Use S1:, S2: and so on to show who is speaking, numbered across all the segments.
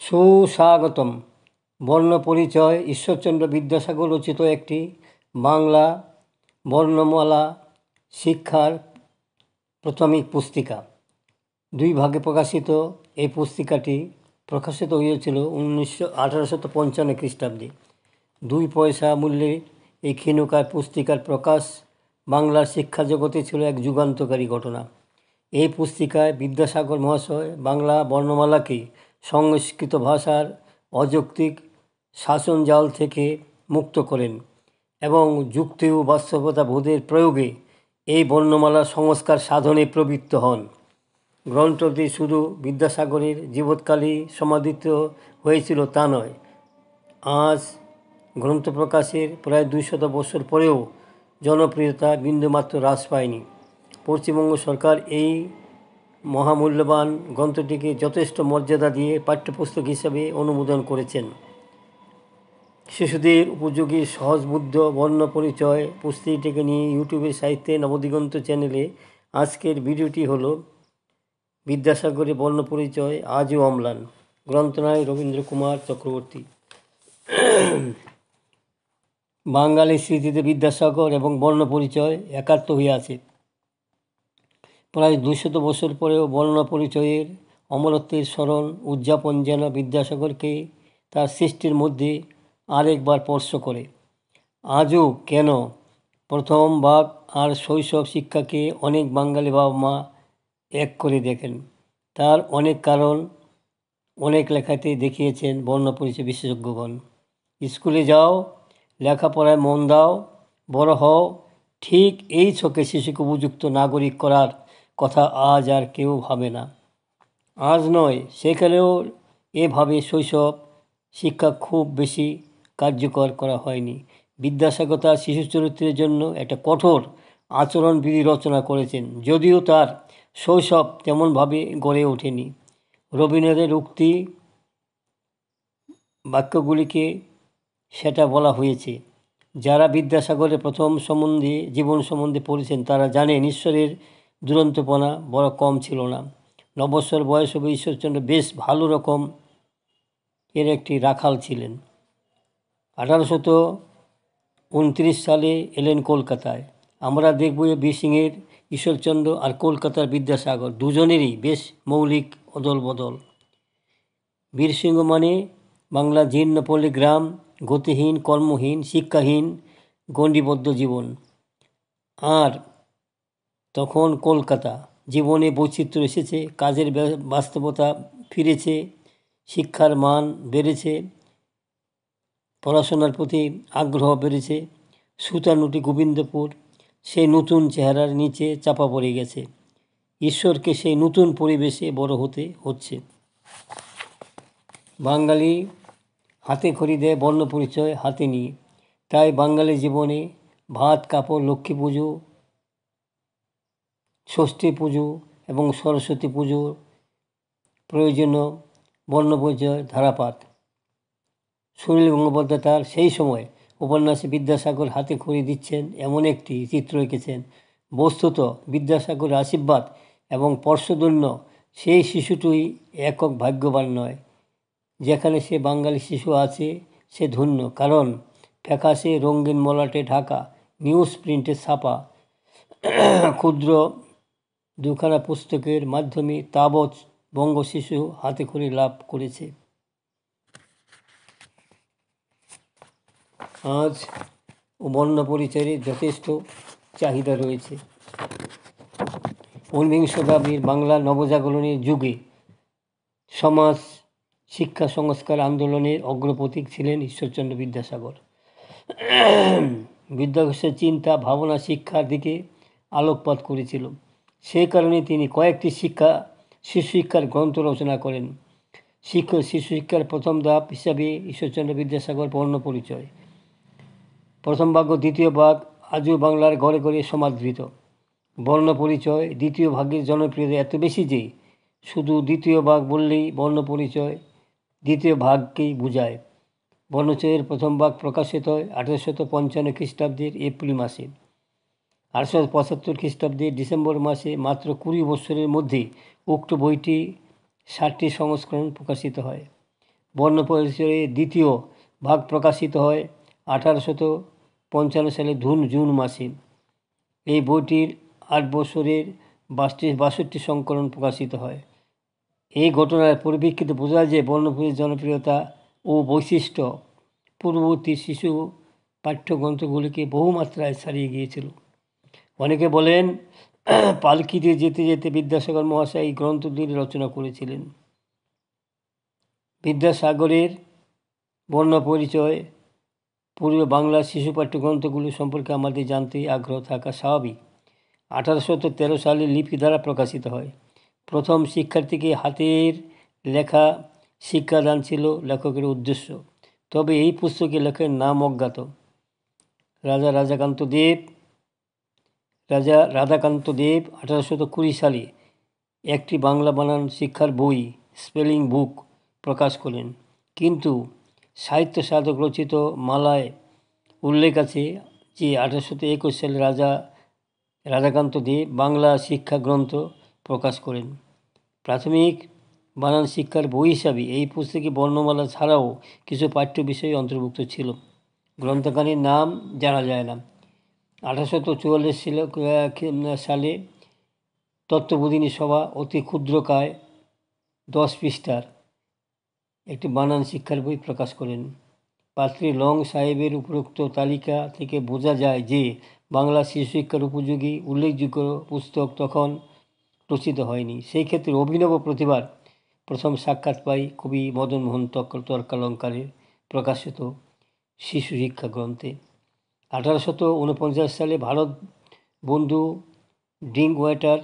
S1: সুস্বাগতম। বর্ণপরিচয় ঈশ্বরচন্দ্র বিদ্যাসাগর রচিত একটি বাংলা বর্ণমালা শিক্ষার প্রাথমিক পুস্তিকা। 2 ভাগে প্রকাশিত এই পুস্তিকাটি প্রকাশিত হয়েছিল 1855 খ্রিস্টাব্দে। 2 পয়সা মূল্যে এই ক্ষীণকায় পুস্তিকার প্রকাশ বাংলার শিক্ষা জগতে ছিল এক যুগান্তকারী ঘটনা। এই পুস্তিকায় বিদ্যাসাগর মহাশয় বাংলা বর্ণমালাকে সংস্কৃত ভাষার অযৌক্তিক শাসনজাল থেকে মুক্ত করেন এবং যুক্তি ও বাস্তবতা বোধের প্রয়োগে এই বর্ণমালা সংস্কার সাধনে প্রবৃত্ত হন। গ্রন্থটি শুধু বিদ্যাসাগরের জীবৎকালেই সমাদিত হয়েছিল তা নয়, আজ গ্রন্থ প্রকাশের প্রায় 200 বছর পরেও জনপ্রিয়তা বিন্দুমাত্র হ্রাস পায়নি। পশ্চিমবঙ্গ সরকার এই মহামূল্যবান গ্রন্থটিকে যথেষ্ট মর্যাদা দিয়ে পাঠ্যপুস্তক হিসাবে অনুমোদন করেছেন। শিশুদের উপযোগী সহজবুদ্ধ বর্ণপরিচয় পুস্তিকাটিকে নিয়ে ইউটিউবের সাহিত্যে নবদিগন্ত চ্যানেলে আজকের ভিডিওটি হলো বিদ্যাসাগরের বর্ণপরিচয় আজও অম্লান। গ্রন্থনায় রবীন্দ্র কুমার চক্রবর্তী। বাঙালির স্মৃতিতে বিদ্যাসাগর এবং বর্ণপরিচয় একাত্ম হয়ে আছে। প্রায় 200 বছর পরেও বর্ণপরিচয়ের অমরত্বের স্মরণ উদযাপন যেন বিদ্যাসাগরকে তার সৃষ্টির মধ্যে আরেকবার স্পর্শ করে। আজও কেন প্রথম ভাগ আর শৈশব শিক্ষাকে অনেক বাঙালি বাবা মা এক করে দেখেন, তার অনেক কারণ অনেক লেখাতে দেখিয়েছেন বর্ণপরিচয় বিশেষজ্ঞগণ। স্কুলে যাও, লেখাপড়ায় মন দাও, বড় হও, ঠিক এই ছকে শিশুকে উপযুক্ত নাগরিক করার কথা আজ আর কেউ ভাবে না। আজ নয়, সেকালেও এভাবে শৈশব শিক্ষা খুব বেশি কার্যকর করা হয়নি। বিদ্যাসাগর তার শিশু চরিত্রের জন্য একটা কঠোর আচরণবিধি রচনা করেছেন, যদিও তার শৈশব তেমনভাবে গড়ে ওঠেনি। রবীন্দ্রনাথের উক্তি বাক্যগুলিকে সেটা বলা হয়েছে। যারা বিদ্যাসাগরের প্রথম জীবন সম্বন্ধে পড়েছেন তারা জানেন ঈশ্বরের দুরন্তপনা বড় কম ছিল না। 9 বছর বয়স হবে ঈশ্বরচন্দ্র বেশ ভালো রকম এর একটি রাখাল ছিলেন। 1829 সালে এলেন কলকাতায়। আমরা দেখব বীর সিংহের ঈশ্বরচন্দ্র আর কলকাতার বিদ্যাসাগর দুজনেরই বেশ মৌলিক অদল বদল। বীরসিংহ মানে বাংলা জীর্ণপল্লী গ্রাম, গতিহীন, কর্মহীন, শিক্ষাহীন, গণ্ডিবদ্ধ জীবন। আর তখন কলকাতা, জীবনে বৈচিত্র্য এসেছে, কাজের বাস্তবতা ফিরেছে, শিক্ষার মান বেড়েছে, পড়াশোনার প্রতি আগ্রহ বেড়েছে। সুতানুটি গোবিন্দপুর সেই নতুন চেহারার নিচে চাপা পড়ে গেছে। ঈশ্বরকে সেই নতুন পরিবেশে বড় হতে হচ্ছে। বাঙালি হাতে খড়ি দেয় বর্ণপরিচয় হাতে নিয়ে। তাই বাঙালি জীবনে ভাত, কাপড়, লক্ষ্মী পুজো, ষষ্ঠী পুজো এবং সরস্বতী পুজোর প্রয়োজনীয় বর্ণপরিচয় ধারাপাত। সুনীল গঙ্গোপাধ্যায় তার সেই সময় উপন্যাসে বিদ্যাসাগর হাতে খড়ি দিচ্ছেন এমন একটি চিত্র এঁকেছেন। বস্তুত বিদ্যাসাগরের আশীর্বাদ এবং স্পর্শধন্য সেই শিশুটিই একক ভাগ্যবান নয়। যেখানে সে বাঙালি শিশু আছে সে ধন্য, কারণ ফ্যাকাশে রঙিন মলাটে ঢাকা, নিউজ প্রিন্টে ছাপা ক্ষুদ্র 2খানা পুস্তকের মাধ্যমে তাবৎ বঙ্গ শিশু হাতে খড়ি লাভ করেছে। আজ বর্ণপরিচয়ের যথেষ্ট চাহিদা রয়েছে। 19বিংশ শতাব্দীর বাংলা নবজাগরণের যুগে সমাজ শিক্ষা সংস্কার আন্দোলনের অগ্রপথিক ছিলেন ঈশ্বরচন্দ্র বিদ্যাসাগর। বিদ্যাসাগরের চিন্তা ভাবনা শিক্ষার দিকে আলোকপাত করেছিল। সেই কারণে তিনি কয়েকটি শিশু শিক্ষার গ্রন্থ রচনা করেন। শিশু শিক্ষার প্রথম ধাপ হিসাবে ঈশ্বরচন্দ্র বিদ্যাসাগর বর্ণপরিচয় প্রথম ভাগ ও দ্বিতীয় ভাগ আজও বাংলার ঘরে ঘরে সমাদৃত। বর্ণপরিচয় দ্বিতীয় ভাগের জনপ্রিয়তা এত বেশি যে শুধু দ্বিতীয় ভাগ বললেই বর্ণপরিচয় দ্বিতীয় ভাগকেই বোঝায়। বর্ণপরিচয়ের প্রথম ভাগ প্রকাশিত হয় 1855 খ্রিস্টাব্দের এপ্রিল মাসে। 1875 খ্রিস্টাব্দের ডিসেম্বর মাসে। মাত্র 20 বছরের মধ্যে উক্ত বইটি 60টি সংস্করণ প্রকাশিত হয়। বর্ণপরিচয়ের দ্বিতীয় ভাগ প্রকাশিত হয় 1855 সালে জুন মাসে। এই বইটির 8 বছরের 62 সংকলন প্রকাশিত হয়। এই ঘটনার পরিপ্রেক্ষিতে বোঝা যায় যে বর্ণপরিচয়ের জনপ্রিয়তা ও বৈশিষ্ট্য পূর্ববর্তী শিশু পাঠ্যগ্রন্থগুলিকে বহুমাত্রায় ছাড়িয়ে গিয়েছিল। অনেকে বলেন পালকিতে যেতে যেতে বিদ্যাসাগর মহাশয় এই গ্রন্থটি রচনা করেছিলেন। বিদ্যাসাগরের বর্ণপরিচয় পূর্বে বাংলার শিশু পাঠ্যগ্রন্থগুলি সম্পর্কে আমাদের জানতে আগ্রহ থাকা স্বাভাবিক। 1813 সালে লিপি দ্বারা প্রকাশিত হয়। প্রথম শিক্ষার্থীকে হাতের লেখা শিক্ষাদান ছিল লেখকের উদ্দেশ্য। তবে এই পুস্তকের লেখকের নাম অজ্ঞাত। রাজা রাধাকান্ত দেব 1820 সালে একটি বাংলা বানান শিক্ষার বই স্পেলিং বুক প্রকাশ করেন, কিন্তু সাহিত্য সাধক রচিত মালায় উল্লেখ আছে যে 1821 সালে রাধাকান্ত দেব বাংলা শিক্ষা গ্রন্থ প্রকাশ করেন। প্রাথমিক বানান শিক্ষার বই হিসাবে এই পুস্তকে বর্ণমালা ছাড়াও কিছু পাঠ্য বিষয় অন্তর্ভুক্ত ছিল। গ্রন্থকারীর নাম জানা যায় না। 1844 সালে তত্ত্ববোধিনী সভা অতি ক্ষুদ্রকায় 10 পৃষ্ঠার একটি বানান শিক্ষার বই প্রকাশ করেন। পাত্রী লং সাহেবের উপরোক্ত তালিকা থেকে বোঝা যায় যে বাংলা শিশু শিক্ষার উপযোগী উল্লেখযোগ্য পুস্তক তখন রচিত হয়নি। সেই ক্ষেত্রে অভিনব প্রতিভার প্রথম সাক্ষাৎ পাই কবি মদনমোহন তর্কালঙ্কারের প্রকাশিত শিশু শিক্ষা গ্রন্থে। 1849 সালে ভারত বন্ধু ড্রিঙ্কওয়াটার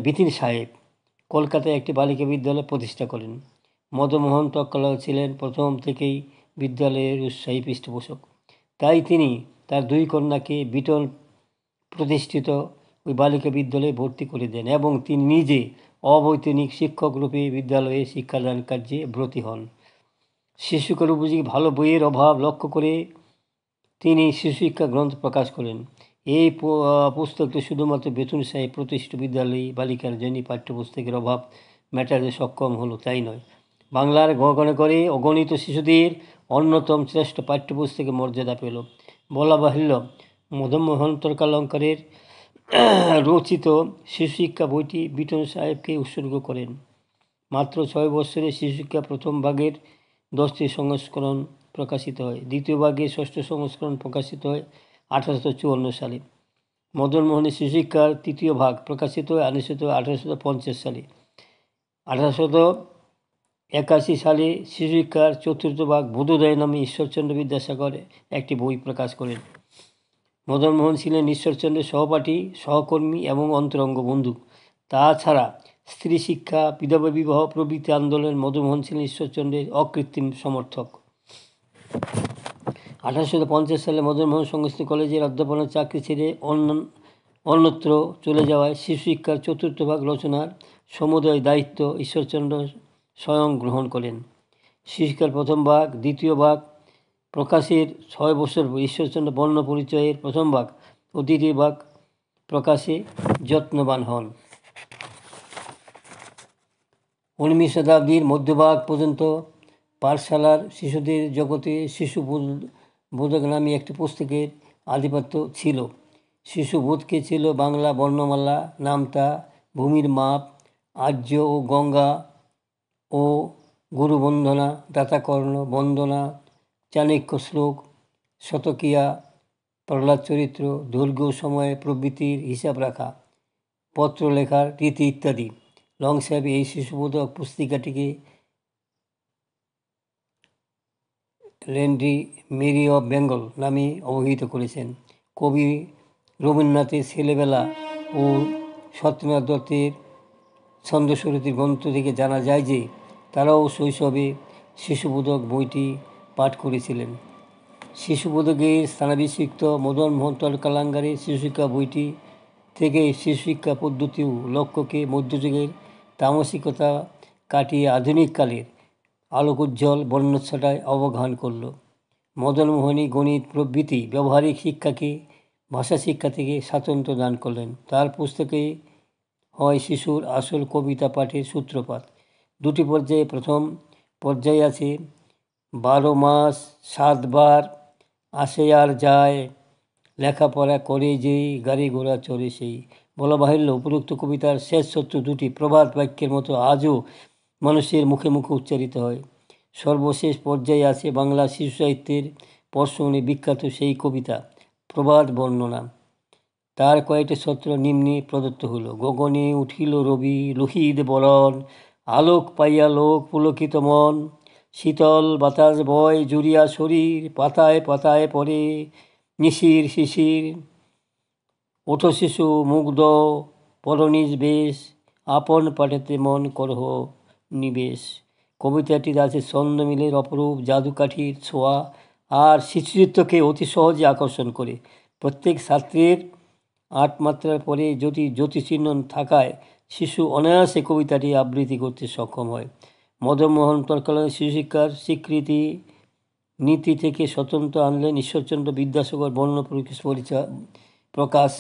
S1: বিতিন সাহেব কলকাতায় একটি বালিকা বিদ্যালয় প্রতিষ্ঠা করেন। মদনমোহন তর্কালঙ্কার ছিলেন প্রথম থেকেই বিদ্যালয়ের উৎসাহী পৃষ্ঠপোষক। তাই তিনি তার 2 কন্যাকে বিটন প্রতিষ্ঠিত ওই বালিকা বিদ্যালয়ে ভর্তি করে দেন এবং তিনি নিজে অবৈতনিক শিক্ষক রূপে বিদ্যালয়ে শিক্ষাদান কার্যে ব্রতী হন। শিশুকার উপযোগী ভালো বইয়ের অভাব লক্ষ্য করে তিনি শিশু শিক্ষা গ্রন্থ প্রকাশ করেন। এই পুস্তকটি শুধুমাত্র বেতন সাহেব প্রতিষ্ঠিত বিদ্যালয়ী বালিকার জন্য পাঠ্যপুস্তকের অভাব মেটাতে সক্ষম হলো তাই নয়, বাংলার গণে করে অগণিত শিশুদের অন্যতম শ্রেষ্ঠ পাঠ্যপুস্তকের মর্যাদা পেল। বলা বাহুল্য মদনমোহন তর্কালঙ্কারের রচিত শিশু শিক্ষা বইটি বিটন সাহেবকে উৎসর্গ করেন। মাত্র 6 বছরে শিশু শিক্ষা প্রথম ভাগের 10টি সংস্করণ প্রকাশিত হয়। দ্বিতীয় ভাগে 6ষ্ঠ সংস্করণ প্রকাশিত হয় 1854 সালে। মদনমোহনের শিশু শিক্ষার 3য় ভাগ প্রকাশিত হয় 1850 সালে। 1881 সালে শিশু শিক্ষার 4র্থ ভাগ বোধোদয় নামে ঈশ্বরচন্দ্র বিদ্যাসাগর একটি বই প্রকাশ করেন। মদনমোহন ছিলেন ঈশ্বরচন্দ্রের সহপাঠী, সহকর্মী এবং অন্তরঙ্গ বন্ধু। তাছাড়া স্ত্রী শিক্ষা, বিধবা বিবাহ প্রভৃতি আন্দোলনে মদনমোহন ছিলেন ঈশ্বরচন্দ্রের অকৃত্রিম সমর্থক। 1850 সালে মদনমোহন সংস্কৃত কলেজের অধ্যাপনার চাকরি ছেড়ে অন্যত্র চলে যাওয়ায় শিশু শিক্ষার 4র্থ ভাগ রচনার সমুদয় দায়িত্ব ঈশ্বরচন্দ্র স্বয়ং গ্রহণ করেন। শিশু শিক্ষার প্রথম ভাগ, 2য় ভাগ প্রকাশের 6 বছর পর ঈশ্বরচন্দ্র বর্ণ পরিচয়ের প্রথম ভাগ ও 2য় ভাগ প্রকাশে যত্নবান হন। 19 শতাব্দীর মধ্যভাগ পর্যন্ত পাঠশালার শিশুদের জগতে শিশু বোধক নামে একটি পুস্তকের আধিপত্য ছিল। শিশুবোধকে ছিল বাংলা বর্ণমালা, নামতা, ভূমির মাপ, আর্য ও গঙ্গা ও গুরুবন্দনা, দাতাকর্ণ, বন্দনা, চাণক্য শ্লোক, শতকিয়া, প্রহ্লাদ চরিত্র, দৈর্ঘ্য সময় প্রভৃতির হিসাব রাখা, পত্র লেখার রীতি ইত্যাদি। লং সাহেব এই শিশুবোধক পুস্তিকাটিকে ল্যান্ড্রি মেরি অফ বেঙ্গল নামে অভিহিত করেছেন। কবি রবীন্দ্রনাথের ছেলেবেলা ও সত্যেন্দ্রনাথ দত্তের ছন্দস্বরূপী গ্রন্থ থেকে জানা যায় যে তারাও শৈশবে শিশুবোধক বইটি পাঠ করেছিলেন। শিশুবোধকের স্থানাভিষিক্ত মদনমোহন তর্কালঙ্কারের শিশুশিক্ষা বইটি থেকে শিশুশিক্ষা পদ্ধতি ও লক্ষ্যকে মধ্যযুগের তামসিকতা কাটিয়ে আধুনিককালের আলোকোজ্জ্বল বর্ণচ্ছটায় অবগাহন করল। মদনমোহনী গণিত প্রভৃতি ব্যবহারিক শিক্ষাকে ভাষা শিক্ষা থেকে স্বাতন্ত্র্য দান করলেন। তার পুস্তকে হয় শিশুর আসল কবিতা পাঠের সূত্রপাত। 2টি পর্যায়ে প্রথম পর্যায়ে আছে 12 মাস 7 বার আসে আর যায়, লেখাপড়া করে যেই গাড়ি ঘোড়া চড়ে সেই। বলা বাহুল্য উপরোক্ত কবিতার শেষ সত্য দুটি প্রবাদ বাক্যের মতো আজও মানুষের মুখে মুখে উচ্চারিত হয়। সর্বশেষ পর্যায়ে আছে বাংলা শিশু সাহিত্যের পরশমণি বিখ্যাত সেই কবিতা প্রবাদ বর্ণনা। তার কয়েকটি সূত্র নিম্নে প্রদত্ত হল। গগনে উঠিল রবি লোহিত বরণ, আলোক পাইয়া লোক পুলকিত মন, শীতল বাতাস বয় জুড়িয়া শরীর, পাতায় পাতায় পড়ে নিশির শিশির, ওঠো শিশু মুগ্ধ পরনিজ বেশ, আপন পাঠেতে মন করহ নিবেশ। কবিতাটিতে আছে ছন্দ মিলের অপরূপ জাদুকাঠির ছোঁয়া আর শিশুচিত্তকে অতি সহজে আকর্ষণ করে। প্রত্যেক ছাত্রের 8 মাত্রার পরে যদি জ্যোতিচিহ্ন থাকায় শিশু অনায়াসে কবিতাটি আবৃত্তি করতে সক্ষম হয়। মদনমোহন তৎকালীন শিশুশিক্ষার স্বীকৃতি নীতি থেকে স্বতন্ত্র আনলেন ঈশ্বরচন্দ্র বিদ্যাসাগর বর্ণ পরিচয় প্রকাশ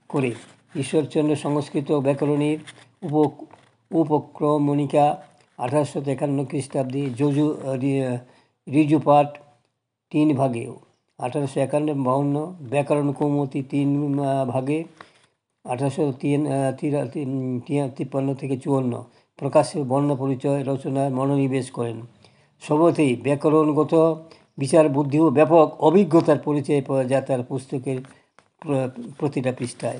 S1: করে। ঈশ্বরচন্দ্র সংস্কৃত ব্যাকরণের উপক্রমণিকা 1853 খ্রিস্টাব্দে ঋজুপাঠ 3 ভাগে, 1851-52 ব্যাকরণ কৌমুদী 3 ভাগে, 1853-54 প্রকাশ্যে বর্ণ পরিচয় রচনায় মনোনিবেশ করেন। সর্বতেই ব্যাকরণগত বিচার বুদ্ধি ও ব্যাপক অভিজ্ঞতার পরিচয় পাওয়া যায় তার পুস্তকের প্রতিটা পৃষ্ঠায়।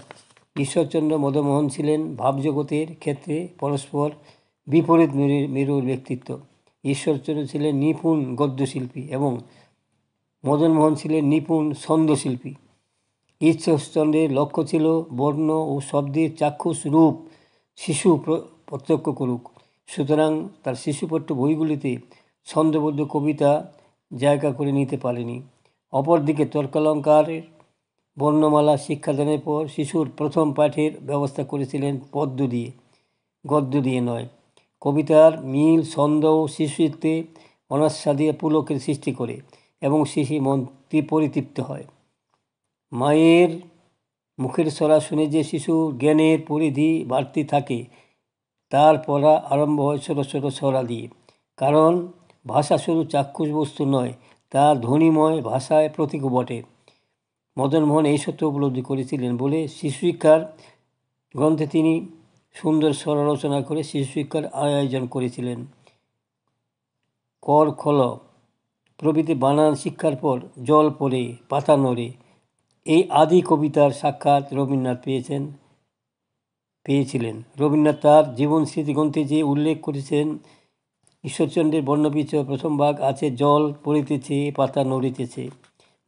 S1: ঈশ্বরচন্দ্র মদনমোহন ছিলেন ভাবজগতের ক্ষেত্রে পরস্পর বিপরীত মেরুর ব্যক্তিত্ব। ঈশ্বরচন্দ্র ছিলেন নিপুণ গদ্যশিল্পী এবং মদনমোহন ছিলেন নিপুণ ছন্দশিল্পী। ঈশ্বরচন্দ্রের লক্ষ্য ছিল বর্ণ ও শব্দের চাক্ষুষ রূপ শিশু প্রত্যক্ষ করুক। সুতরাং তার শিশুপাঠ্য বইগুলিতে ছন্দবদ্ধ কবিতা জায়গা করে নিতে পারেনি। অপরদিকে তর্কালঙ্কারের বর্ণমালা শিক্ষাদানের পর শিশুর প্রথম পাঠের ব্যবস্থা করেছিলেন পদ্য দিয়ে, গদ্য দিয়ে নয়। কবিতার মিল ছন্দ ও শিশুচিত্তে অনাস্বাদীয় পুলকের সৃষ্টি করে এবং শিশু মন পরিতৃপ্ত হয়। মায়ের মুখের ছড়া শুনে যে শিশুর জ্ঞানের পরিধি বাড়তে থাকে তার পড়া আরম্ভ হয় ছোটো ছোটো ছড়া দিয়ে। কারণ ভাষা শুধু চাক্ষুষ বস্তু নয়, তা ধ্বনিময় ভাষায় প্রতীকও বটে। মদনমোহন এই সত্য উপলব্ধি করেছিলেন বলে শিশুশিক্ষার গ্রন্থে তিনি সুন্দর ছড়া রচনা করে শিশুশিক্ষার আয়োজন করেছিলেন। কর খল প্রভৃতি বানান শিক্ষার পর জল পড়ে পাতা নড়ে, এই আদি কবিতার সাক্ষাৎ রবীন্দ্রনাথ পেয়েছিলেন। রবীন্দ্রনাথ তার জীবন স্মৃতি গ্রন্থে যে উল্লেখ করেছেন ঈশ্বরচন্দ্রের বর্ণপরিচয় প্রথম ভাগ আছে জল পড়িতেছে পাতা নড়িতেছে।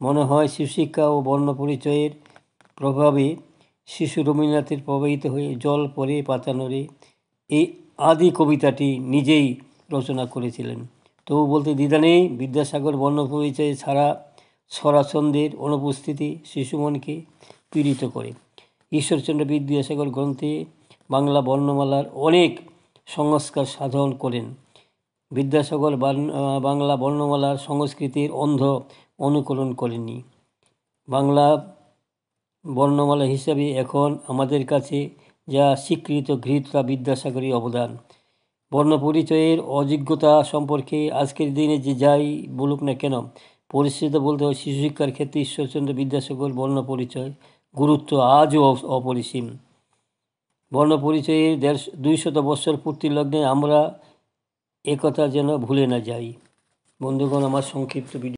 S1: মনে হয় শিশুশিক্ষা ও বর্ণ পরিচয়ের প্রভাবে শিশু রবীন্দ্রনাথের প্রভাবিত হয়ে জল পড়ে পাতা নড়ে এই আদি কবিতাটি নিজেই রচনা করেছিলেন। তবু বলতে দ্বিধা নেই, বিদ্যাসাগর বর্ণ পরিচয় ছাড়া ছড়াছন্দের অনুপস্থিতি শিশু মনকে পীড়িত করে। ঈশ্বরচন্দ্র বিদ্যাসাগর গ্রন্থে বাংলা বর্ণমালার অনেক সংস্কার সাধন করেন। বিদ্যাসাগর বাংলা বর্ণমালার সংস্কৃতির অন্ধ অনুকরণ করেননি। বাংলা বর্ণমালা হিসাবে এখন আমাদের কাছে যা স্বীকৃত গৃহীত তা বিদ্যাসাগরের অবদান। বর্ণ পরিচয়ের অযোগ্যতা সম্পর্কে আজকের দিনে যে যাই বলুক না কেন, পরিস্থিত বলতে হয় শিশু শিক্ষার ক্ষেত্রে ঈশ্বরচন্দ্র বিদ্যাসাগর বর্ণ পরিচয় গুরুত্ব আজও অপরিসীম। বর্ণ পরিচয়ের 200 বৎসর পূর্তি লগ্নে আমরা একথা যেন ভুলে না যাই। বন্ধুগণ, আমার সংক্ষিপ্ত ভিডিও